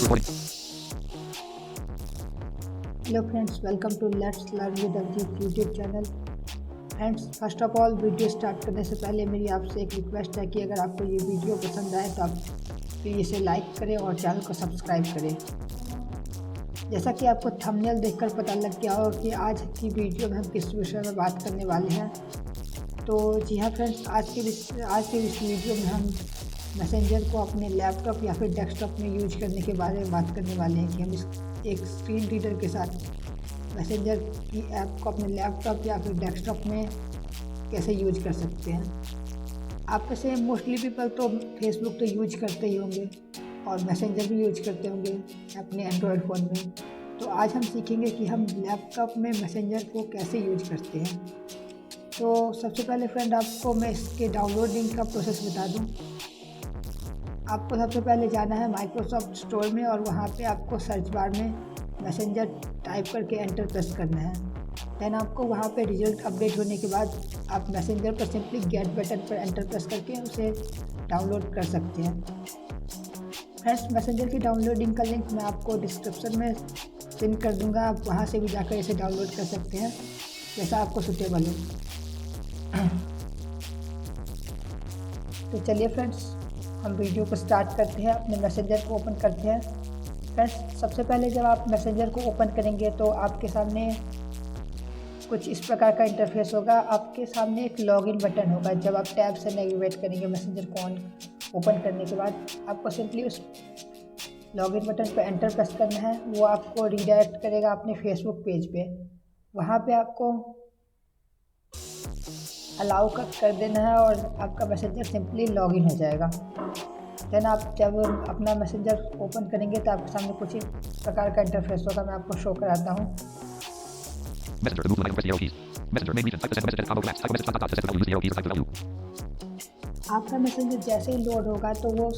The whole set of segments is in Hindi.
Hello friends, welcome to let's learn with Abhijeet YouTube channel. Friends, first of all video start करने से पहले मेरी आपसे एक रिक्वेस्ट है कि अगर आपको ये वीडियो पसंद आए तो आप प्लीज़ इसे लाइक करें और चैनल को सब्सक्राइब करें। जैसा कि आपको थंबनेल देखकर पता लग गया हो कि आज की वीडियो में हम किस विषय में बात करने वाले हैं। तो जी हाँ फ्रेंड्स, आज के इस वीडियो में हम मैसेंजर को अपने लैपटॉप या फिर डेस्कटॉप में यूज करने के बारे में बात करने वाले हैं कि हम एक स्क्रीन रीडर के साथ मैसेंजर की ऐप को अपने लैपटॉप या फिर डेस्कटॉप में कैसे यूज कर सकते हैं। आप में से मोस्टली पीपल तो फेसबुक तो यूज करते ही होंगे और मैसेंजर भी यूज करते होंगे अपने एंड्रॉयड फ़ोन में। तो आज हम सीखेंगे कि हम लैपटॉप में मैसेंजर को कैसे यूज करते हैं। तो सबसे पहले फ्रेंड, आपको मैं इसके डाउनलोडिंग का प्रोसेस बता दूं। आपको सबसे पहले जाना है माइक्रोसॉफ्ट स्टोर में और वहाँ पे आपको सर्च बार में मैसेंजर टाइप करके एंटर प्रेस करना है। देन आपको वहाँ पे रिजल्ट अपडेट होने के बाद आप मैसेंजर पर सिंपली गेट बटन पर एंटर प्रेस करके उसे डाउनलोड कर सकते हैं। फ्रेंड्स, मैसेंजर की डाउनलोडिंग का लिंक मैं आपको डिस्क्रिप्शन में पिन कर दूँगा। आप वहाँ से भी जाकर इसे डाउनलोड कर सकते हैं जैसा आपको सूटेबल हो। तो चलिए फ्रेंड्स, हम वीडियो को स्टार्ट करते हैं। अपने मैसेंजर को ओपन करते हैं। फ्रेंड्स, सबसे पहले जब आप मैसेंजर को ओपन करेंगे तो आपके सामने कुछ इस प्रकार का इंटरफेस होगा। आपके सामने एक लॉगिन बटन होगा। जब आप टैब से नेविगेट करेंगे मैसेंजर को ओपन करने के बाद आपको सिंपली उस लॉगिन बटन पर एंटर प्रेस करना है। वो आपको रीडायरेक्ट करेगा अपने फेसबुक पेज पे। वहाँ पे आपको अलाउ कर देना है और आपका मैसेंजर सिंपली लॉगिन हो जाएगा। देन आप जब अपना मैसेंजर ओपन करेंगे तो आपके सामने कुछ इस प्रकार का इंटरफेस होगा। मैं आपको शो कराता हूँ। आपका मैसेंजर जैसे ही लोड होगा तो वो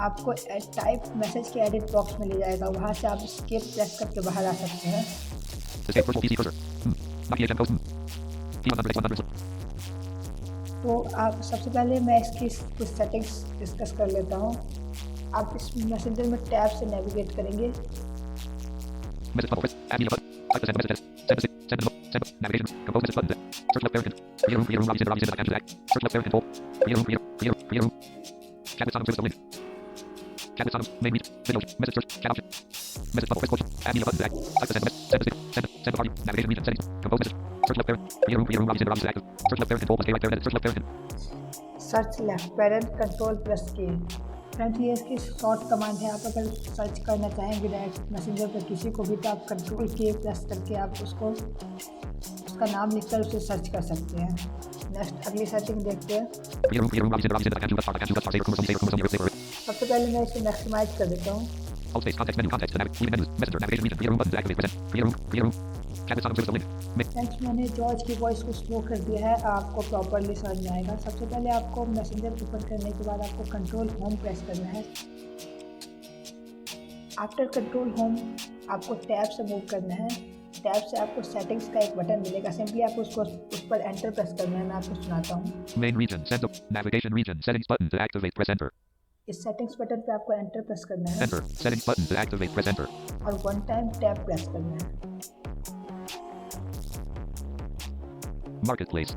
आपको टाइप मैसेज के एडिट बॉक्स में ले जाएगा। वहाँ से आप स्केप प्रेस करके बाहर आ सकते हैं। तो आप सबसे पहले मैं इसकी कुछ सेटिंग्स डिस्कस कर लेता हूँ। आप इस मैसेंजर में टैब से नेविगेट करेंगे। Search left parent control press की। फ्रेंड्स, ये इसकी शॉर्ट कमांड है। आप अगर सर्च करना चाहेंगे डायरेक्ट मैसेंजर पर किसी को भी तो आप कंट्रोल के प्रेस करके आप उसका नाम लिखकर उसे सर्च कर सकते हैं। नेक्स्ट अगली सेटिंग देखते हैं। सबसे पहले मैं इसे मैक्सिमाइज कर देता हूँ। फ्रेंड्स, मैंने जॉर्ज की वॉइस को स्लो कर दिया है, आपको प्रॉपरली समझ में आएगा। सबसे पहले आपको मैसेंजर ओपन करने के बाद आपको कंट्रोल होम प्रेस करना है। आफ्टर कंट्रोल होम आपको टैब से मूव करना है। टैब से आपको सेटिंग्स का एक बटन मिलेगा। सिंपली आपको उस पर एंटर प्रेस करना है। मैं आपको सुनाता हूँ। Main region, navigation region, settings button to activate, press enter. इस सेटिंग्स बटन पे आपको एंटर प्रेस करना है। Enter, settings button to activate, press enter. और वन टाइम टैब प्रेस करना है। Marketplace,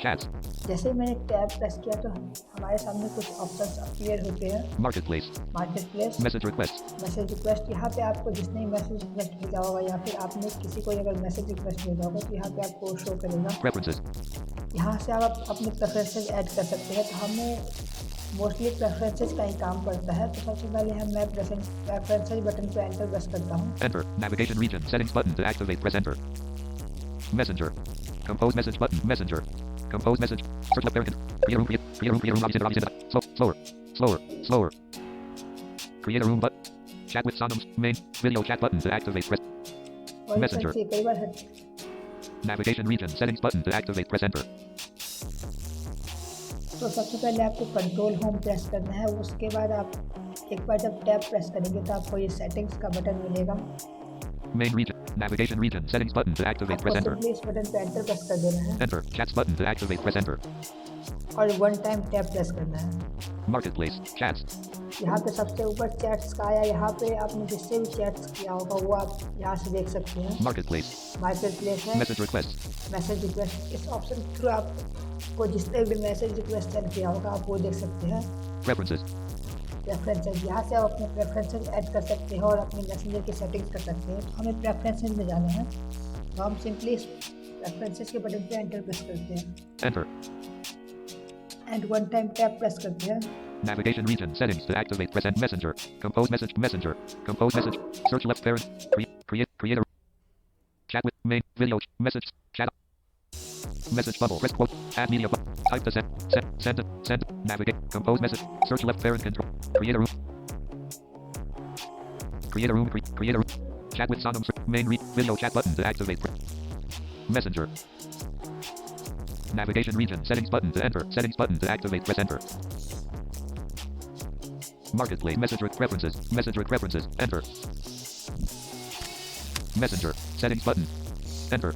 chats, जैसे ही मैंने टैब प्रेस किया तो हमारे सामने कुछ ऑप्शंस अपीयर होते हैं। marketplace, market place, message request, message request. यहाँ पे आपको जिसने मैसेज रिक्वेस्ट भेजा होगा या फिर आपने किसी को अगर मैसेज रिक्वेस्ट भेजा होगा तो यहाँ पे आपको शो करेगा। preferences, यहाँ से आप अपने प्रेफरेंसेस ऐड कर सकते हैं। तो हमें मोस्टली प्रेफरेंसेस का ही काम पड़ता है। तो सबसे पहले मैं प्रेफरेंसेस बटन पे एंटर प्रेस करता हूँ। enter, navigation region, settings button to activate, press enter. Messenger, compose message button, messenger, compose message, search left area, slower, create a room button, chat with Sonams, main, video chat button to activate, press, Messenger. कई बार navigation region, settings button to activate, press enter. तो सबसे पहले आपको कंट्रोल होम प्रेस करना है। उसके बाद आप एक बार जब टैब प्रेस करेंगे तो आपको ये सेटिंग्स का बटन मिलेगा। Main region, navigation region, settings button to activate, press enter. इस बटन पे एंटर प्रेस कर देना है Enter, chats button to activate, press enter. और वन टाइम टैब प्रेस करना है। Marketplace. Chats. यहाँ पे सबसे ऊपर चैट्स का आया, यहाँ पे आपने जिससे भी चैट्स किया होगा वो आप यहाँ से देख सकते हैं। Marketplace. मार्केट प्लेस है, Message requests. मैसेज रिक्वेस्ट, इस ऑप्शन के थ्रू आपको जिसने भी मैसेज रिक्वेस्ट सेंड किया होगा आप वो देख सकते हैं। Preferences. प्रेफरेंसेज, यहाँ से आप अपने प्रेफरेंसेज ऐड कर सकते हैं और अपने मैसेंजर की सेटिंग्स कर सकते हैं। तो हमें प्रेफरेंसेज में जाना है, तो हम सिंपली इस प्रेफरेंसेज के बटन पे एंटर प्रेस करते हैं Enter. And one time tap press करते हैं। Navigation region settings to activate present messenger. Compose message messenger. Compose message. Search left parent. Create a chat with main video message chat. Message bubble. Press quote. Add media button. Type to send. Navigate. Compose message. Search left parent control. Create a room. Create a room. Chat with Sonams. Main video chat button to activate. Messenger. Navigation region settings button to enter. Settings button to activate. Press enter. Marketplace message preferences. Message preferences. Enter. Messenger settings button. Enter.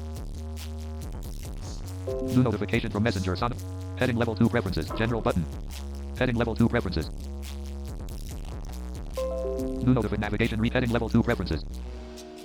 New notification from Messenger. Heading level 2 preferences. General button. Heading level 2 preferences. New navigation heading level 2 preferences.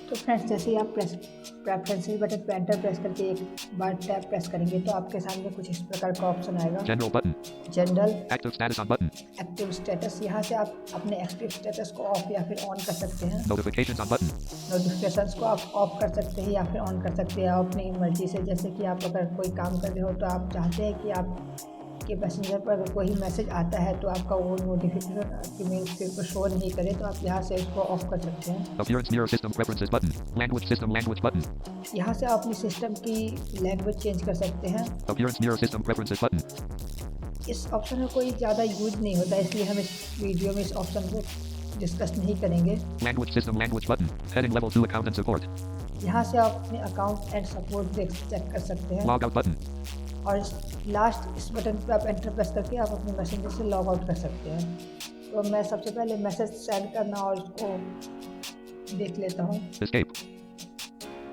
तो फ्रेंड्स जैसे ही आप प्रेफरेंसेस बटन पे एंटर प्रेस करके एक बार टैप प्रेस करेंगे तो आपके सामने कुछ इस प्रकार का ऑप्शन आएगा। General button, general, active status on button, active status, यहाँ से आप अपने एक्टिव स्टेटस को ऑफ या फिर ऑन कर सकते हैं। नोटिफिकेशंस ऑन बटन, नोटिफिकेशंस को आप ऑफ कर सकते हैं या फिर ऑन कर सकते हैं अपनी मर्जी से। जैसे कि आप अगर कोई काम कर रहे हो तो आप चाहते हैं कि आपके मैसेंजर पर अगर कोई मैसेज आता है तो आपका वो नोटिफिकेशन आपकी मेल स्क्रीन पर शो नहीं करे तो आप यहाँ से इसको ऑफ कर सकते हैं। Appearance mirror system preferences button, language button, यहाँ से आप अपनी सिस्टम की लैंग्वेज चेंज कर सकते हैं। Appearance mirror system preferences button, इस ऑप्शन में कोई ज़्यादा यूज नहीं होता इसलिए हम इस वीडियो में इस ऑप्शन को डिस्कस नहीं करेंगे। language button, heading level 2 account and support, यहाँ से आप अपने अकाउंट एंड सपोर्ट चेक कर सकते हैं। log out button, और इस बटन पर आप एंटर प्रेस करके आप अपने मैसेंजर से लॉग आउट कर सकते हैं। तो मैं सबसे पहले मैसेज सेंड करना और इसको देख लेता हूँ। escape,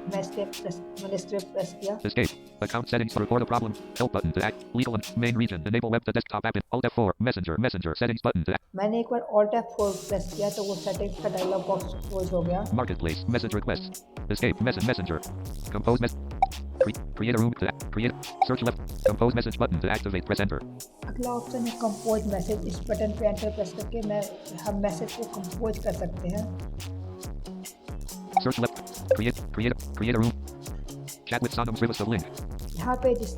मैंने escape प्रेस किया। escape, account settings to report a problem, help button to act, legal and main region, enable web to desktop app, alt F4, messenger settings button to act, मैंने एक बार alt F4 प्रेस किया तो वो सेटिंग्स का डायलॉग बॉक्स क्लोज हो गया। marketplace, message requests, escape, messenger, compose create a room to create, search left, compose message button to activate, press enter. अगला ऑप्शन है कंपोज मैसेज। इस बटन पे एंटर प्रेस करके हम मैसेज को कंपोज कर सकते हैं। Search left, create a room, chat with Sonams Rivas the link. यहाँ पे जिस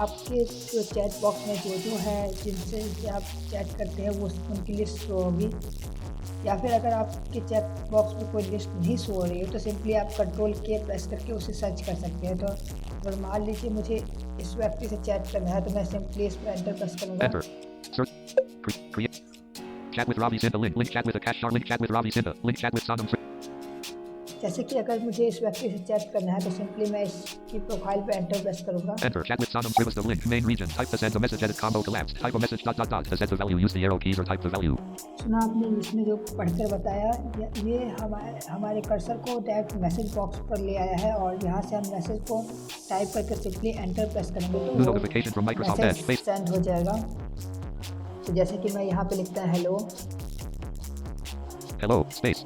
आपके जो चैट बॉक्स में जो है जिनसे आप चैट करते हैं वो उनकी लिस्ट शो होगी। या फिर अगर आपके चैट बॉक्स में कोई लिस्ट नहीं शो हो रही है तो सिंपली आप कंट्रोल के प्रेस करके उसे सर्च कर सकते हैं। तो अगर मान लीजिए मुझे इस व्यक्ति से चैट करना है तो मैं सिंपली इस पर एंटर प्रेस करूँगा। Enter. Search. Create. Chat with Ravi Sinha link. Link chat with Akash Shah. Link chat with Ravi Sinha. Link chat with Sonams. जैसे कि अगर मुझे इस व्यक्ति से चैट करना है तो सिंपली मैं इसकी प्रोफाइल पे एंटर प्रेस करूँगा। Enter. Chat with Sonams Rivas the link. Main region. Type to send a message. Edit combo collapsed. Type a message. To set the value. Use the arrow keys or type the value. सुना आपने इसमें जो पढ़कर बताया ये हमारे कर्सर को डायरेक्ट मैसेज बॉक्स पर ले आया है और यहाँ से हम मैसेज को टाइप करके सिंपली एंटर प्रेस करेंगे तो Notification from Microsoft Edge. Message send हो जाएगा। तो जैसे कि मैं यहाँ पे लिखता है hello, Hello. Space.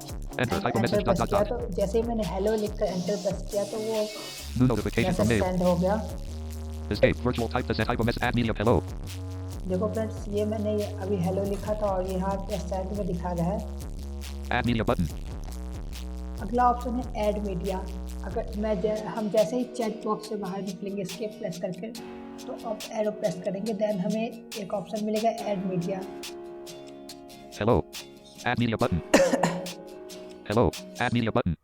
Enter. Type a message. तो जैसे ही मैंने हेलो लिखकर एंटर प्रेस किया तो वो New notification from message mail. Send हो गया। Escape. Virtual type to send. Type a message. Add media. Hello. देखो फ्रेंड्स ये मैंने अभी हेलो लिखा था और यहाँ पे सेंड में दिखा रहा है। Add media button. अगला ऑप्शन है ऐड मीडिया। अगर हम जैसे ही चैट बॉक्स से बाहर निकलेंगे एस्केप प्रेस करके तो अब एरो प्रेस करेंगे देन हमें एक ऑप्शन मिलेगा add media. Hello. Add media button. Hello. Add media button.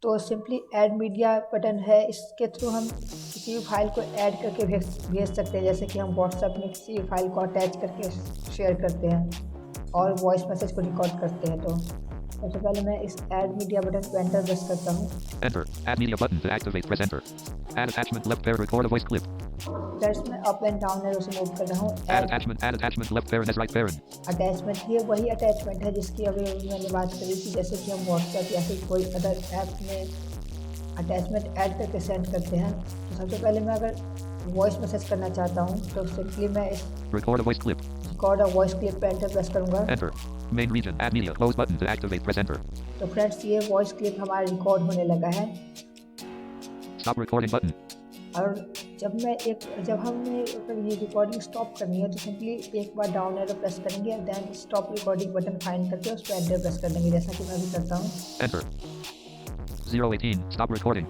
तो सिंपली ऐड मीडिया बटन है, इसके थ्रू हम किसी भी फाइल को ऐड करके भेज सकते हैं। जैसे कि हम व्हाट्सएप में किसी भी फाइल को अटैच करके शेयर करते हैं और वॉइस मैसेज को रिकॉर्ड करते हैं। तो सबसे पहले मैं इस ऐड मीडिया बटन पर एंटर प्रेस करता हूँ। Enter. Add media button to activate. Press enter. Add attachment left pair. Record a voice clip. Friends मैं अप एंड डाउन एरो से मूव कर रहा हूँ। Add attachment left parent as right parent. Attachment ये वही अटैचमेंट है जिसकी अभी मैंने बात करी थी। जैसे कि हम व्हाट्सएप या फिर कोई अदर ऐप में अटैचमेंट ऐड करके सेंड करते हैं। तो सबसे पहले मैं अगर वॉइस मैसेज करना चाहता हूँ तो सिंपली मैं इस Record a voice clip. Record a voice clip पे एंटर प्रेस करूँगा Enter. Main region. Add media. Close button to activate. Press enter. तो फ्रेंड्स ये वॉइस क्लिप हमारा रिकॉर्ड होने लगा है। Stop recording button. और जब हमें अगर ये रिकॉर्डिंग स्टॉप करनी है तो सिंपली एक बार डाउन एरो प्रेस करेंगे, then stop recording button find करके उस पर एंटर प्रेस कर देंगे, जैसा कि मैं भी करता हूँ। Enter. 018. Stop recording.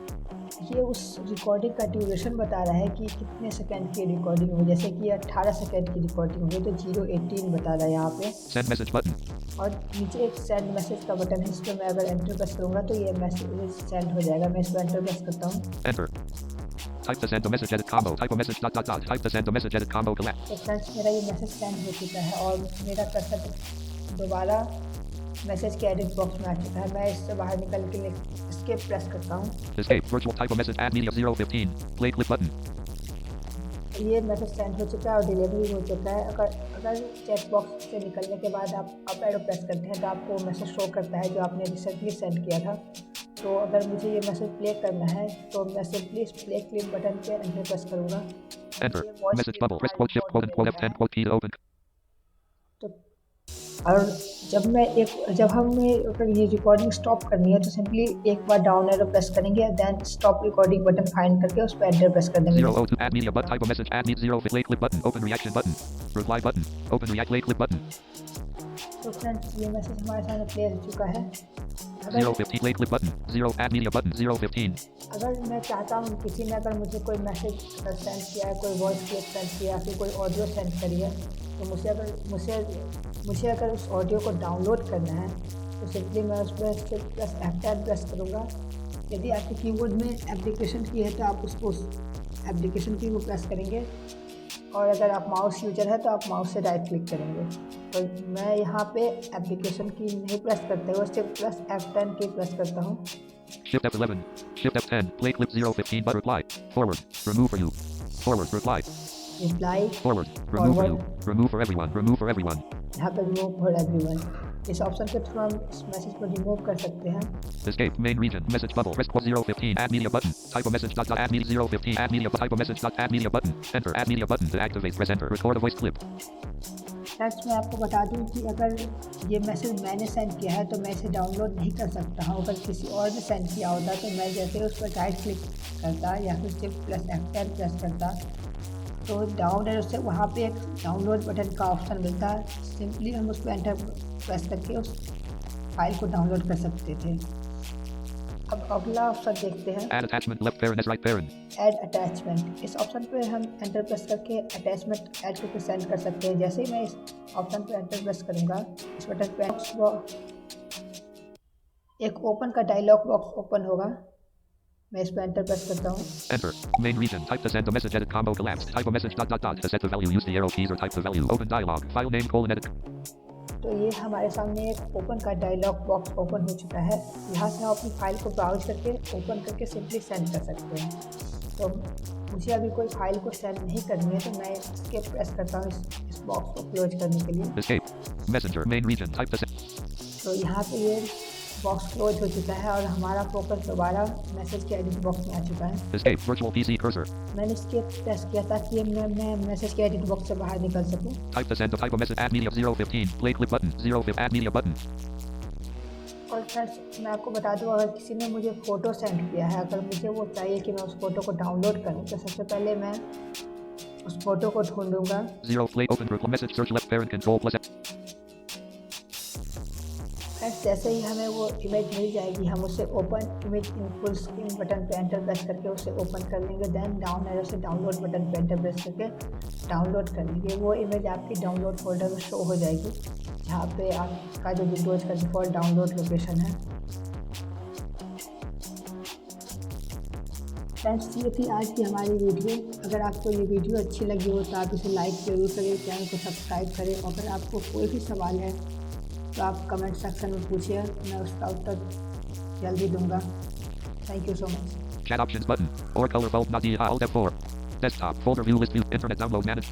ये उस रिकॉर्डिंग का ड्यूरेशन बता रहा है कि कितने सेकंड की रिकॉर्डिंग हुई। जैसे कि 18 सेकंड की रिकॉर्डिंग हुई तो 018 बता रहा है यहाँ पे। Send message button. और नीचे एक सेंड मैसेज का बटन है, इस पर मैं अगर एंटर प्रेस करूँगा तो ये मैसेज सेंड हो जाएगा। मैं इस पर एंटर प्रेस करता हूँ। Enter. Type to send the message edit combo. Type a message ... Type to send the message edit combo collect. तो फ्रेंड्स मेरा ये मैसेज सेंड हो चुका है और मेरा कर्सर दोबारा मैसेज के एडिट बॉक्स में आ चुका है। मैं इससे बाहर निकल के एस्केप प्रेस करता हूँ। Escape. Virtual type a message. Add media. 015. Play clip button. ये मैसेज सेंड हो चुका है और डिलीवरी हो चुका है। अगर चैट बॉक्स से निकलने के बाद आप अप एरो प्रेस करते हैं तो आपको मैसेज शो करता है जो आपने रिसेंटली सेंड किया था। तो अगर मुझे ये मैसेज प्ले करना है तो मैं सिंपली प्ले क्लिप बटन पे एंटर प्रेस करूँगा। Enter. Message bubble. Press quote shift quote and quote F10 quote key to open. तो और जब हमें अगर ये रिकॉर्डिंग स्टॉप करनी है तो सिंपली एक बार डाउन एरो प्रेस करेंगे, then stop recording button find करके उस पर एंटर प्रेस कर देंगे। 002 add media but type a message add media 0 play clip button open reaction button reply button open react play clip button तो फ्रेंड्स ये मैसेज हमारे सामने प्ले हो चुका है। 015 play clip button 0 add media button 015 अगर मैं चाहता हूँ किसी ने अगर मुझे कोई मैसेज सेंड किया है, कोई वॉइस क्लिप सेंड किया है, फिर कोई ऑडियो सेंड करी है, तो मुझे अगर उस ऑडियो को डाउनलोड करना है तो सिंपली मैं उस पर प्लस F10 प्रेस करूँगा। यदि आपके कीबोर्ड में एप्लीकेशन की है तो आप उसको एप्लीकेशन की को प्रेस करेंगे, और अगर आप माउस यूजर है तो आप माउस से राइट क्लिक करेंगे। तो मैं यहाँ पे एप्लीकेशन की नहीं प्रेस करते हुए सिर्फ प्लस F10 की प्रेस करता हूँ। Shift F11 Shift F10 play clip 015 but reply forward remove for you forward reply reply forward remove for you remove for everyone यहाँ पे रिमूव फॉर एवरीवन, इस ऑप्शन के थ्रू हम इस मैसेज को रिमूव कर सकते हैं। escape main region message bubble press quote 015 add media button type a message dot add media 015 add media type a message dot add media button enter add media button to activate press enter record a voice clip friends मैं आपको बता दूं कि अगर ये मैसेज मैंने सेंड किया है तो मैं इसे डाउनलोड नहीं कर सकता हूँ। अगर किसी और ने सेंड किया होता तो मैं जैसे उस पर राइट क्लिक करता या फिर सिर्फ प्लस F10 प्रेस करता तो डाउन एरो से वहाँ पे एक डाउनलोड बटन का ऑप्शन मिलता, सिंपली हम उस पर एंटर प्रेस करके उस फाइल को डाउनलोड कर सकते थे। अब अगला ऑप्शन देखते हैं, add attachment left parent as right parent add attachment. इस ऑप्शन पे हम एंटर प्रेस करके अटैचमेंट ऐड करके सेंड कर सकते हैं। जैसे ही मैं इस ऑप्शन पे एंटर प्रेस करूँगा इस बटन पे एक ओपन का डायलॉग बॉक्स ओपन होगा। मैं इस पर एंटर प्रेस करता हूँ। enter main region type to send the message edit combo collapsed type a message ... to set the value use the arrow keys or type the value open dialog file name colon edit तो ये हमारे सामने एक ओपन का डायलॉग बॉक्स ओपन हो चुका है। यहाँ से हम अपनी फाइल को ब्राउज करके ओपन करके सिंपली सेंड कर सकते हैं। तो मुझे अभी कोई फाइल को सेंड नहीं करनी है तो मैं इसके प्रेस करता हूँ इस बॉक्स को क्लोज करने के लिए। escape messenger main region type to send तो यहाँ पे ये बॉक्स क्लोज हो चुका है और हमारा फोकस दोबारा मैसेज के एडिट बॉक्स में आ चुका है। escape virtual PC cursor मैंने इसके प्रेस किया ताकि मैं मैसेज के एडिट बॉक्स से बाहर निकल सकूं। type to send the type of message add media 015 play clip button 015 add media button और फ्रेंड्स मैं आपको बता दूं, अगर किसी ने मुझे फ़ोटो सेंड किया है, अगर मुझे वो चाहिए कि मैं उस फ़ोटो को डाउनलोड करूं तो सबसे पहले मैं उस फ़ोटो को ढूंढूंगा। 0 play open group message search left parent control plus friends जैसे ही हमें वो इमेज मिल जाएगी हम उसे open image in full screen button पे एंटर प्रेस करके उसे ओपन कर लेंगे। देन डाउन एरो से डाउनलोड बटन पे एंटर प्रेस करके डाउनलोड कर लेंगे। वो इमेज आपकी डाउनलोड फोल्डर में शो हो जाएगी जहाँ पे आपका जो विंडोज़ का डिफ़ॉल्ट डाउनलोड लोकेशन है। फ्रेंड्स ये थी आज की हमारी वीडियो। अगर आपको ये वीडियो अच्छी लगी हो तो आप इसे लाइक जरूर करें, चैनल को सब्सक्राइब करें। अगर आपको कोई भी सवाल है तो आप कमेंट सेक्शन में पूछिए, मैं उसका उत्तर जल्दी दूंगा। Thank you so much. chat options button or color bulb not alt F4 desktop folder view list view internet download manage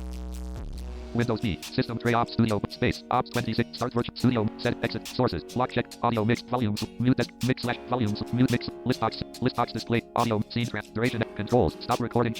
Windows B system tray ops studio space ops 26 start virtual studio set exit sources block check audio mix volumes mute desk mix slash volumes mute mix list box display audio scene duration controls stop recording check